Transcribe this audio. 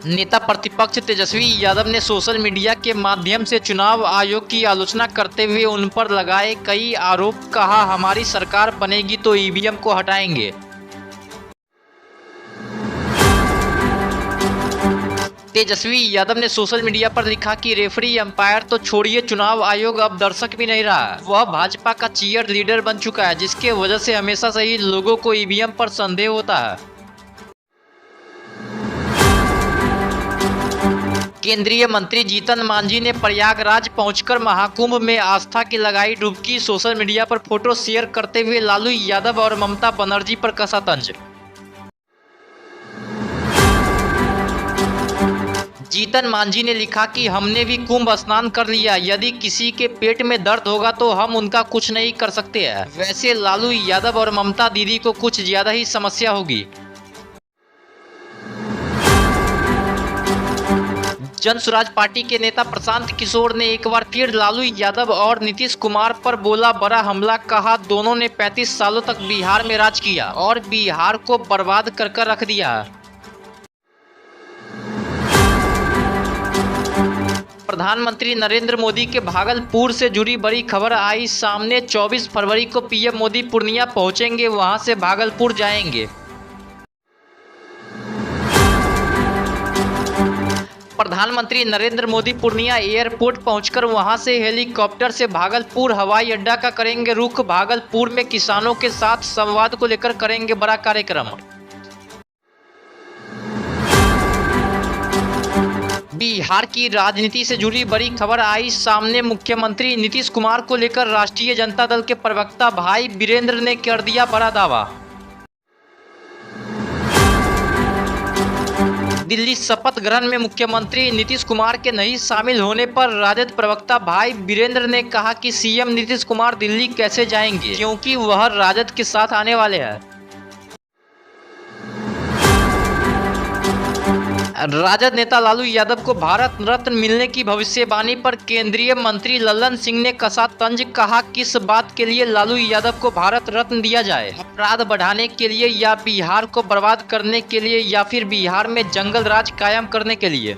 नेता प्रतिपक्ष तेजस्वी यादव ने सोशल मीडिया के माध्यम से चुनाव आयोग की आलोचना करते हुए उन पर लगाए कई आरोप। कहा, हमारी सरकार बनेगी तो ईवीएम को हटाएंगे। तेजस्वी यादव ने सोशल मीडिया पर लिखा कि रेफरी अंपायर तो छोड़िए, चुनाव आयोग अब दर्शक भी नहीं रहा। वह भाजपा का चीयर लीडर बन चुका है, जिसके वजह से हमेशा से ही लोगों को ईवीएम पर संदेह होता है। केंद्रीय मंत्री जीतन मांझी ने प्रयागराज पहुंचकर महाकुंभ में आस्था की लगाई डुबकी। सोशल मीडिया पर फोटो शेयर करते हुए लालू यादव और ममता बनर्जी पर कसा तंज। जीतन मांझी ने लिखा कि हमने भी कुंभ स्नान कर लिया, यदि किसी के पेट में दर्द होगा तो हम उनका कुछ नहीं कर सकते हैं। वैसे लालू यादव और ममता दीदी को कुछ ज्यादा ही समस्या होगी। जन स्वराज पार्टी के नेता प्रशांत किशोर ने एक बार फिर लालू यादव और नीतीश कुमार पर बोला बड़ा हमला। कहा, दोनों ने 35 सालों तक बिहार में राज किया और बिहार को बर्बाद कर रख दिया। प्रधानमंत्री नरेंद्र मोदी के भागलपुर से जुड़ी बड़ी खबर आई सामने। 24 फरवरी को पीएम मोदी पूर्णिया पहुंचेंगे, वहां से भागलपुर जाएंगे। प्रधानमंत्री नरेंद्र मोदी पूर्णिया एयरपोर्ट पहुंचकर वहां से हेलीकॉप्टर से भागलपुर हवाई अड्डा का करेंगे रुख। भागलपुर में किसानों के साथ संवाद को लेकर करेंगे बड़ा कार्यक्रम। बिहार की राजनीति से जुड़ी बड़ी खबर आई सामने। मुख्यमंत्री नीतीश कुमार को लेकर राष्ट्रीय जनता दल के प्रवक्ता भाई वीरेंद्र ने कर दिया बड़ा दावा। दिल्ली शपथ ग्रहण में मुख्यमंत्री नीतीश कुमार के नहीं शामिल होने पर राजद प्रवक्ता भाई वीरेंद्र ने कहा कि सीएम नीतीश कुमार दिल्ली कैसे जाएंगे, क्योंकि वह राजद के साथ आने वाले हैं। राजद नेता लालू यादव को भारत रत्न मिलने की भविष्यवाणी पर केंद्रीय मंत्री लल्लन सिंह ने कसा तंज। कहा, किस बात के लिए लालू यादव को भारत रत्न दिया जाए? अपराध बढ़ाने के लिए, या बिहार को बर्बाद करने के लिए, या फिर बिहार में जंगल राज कायम करने के लिए?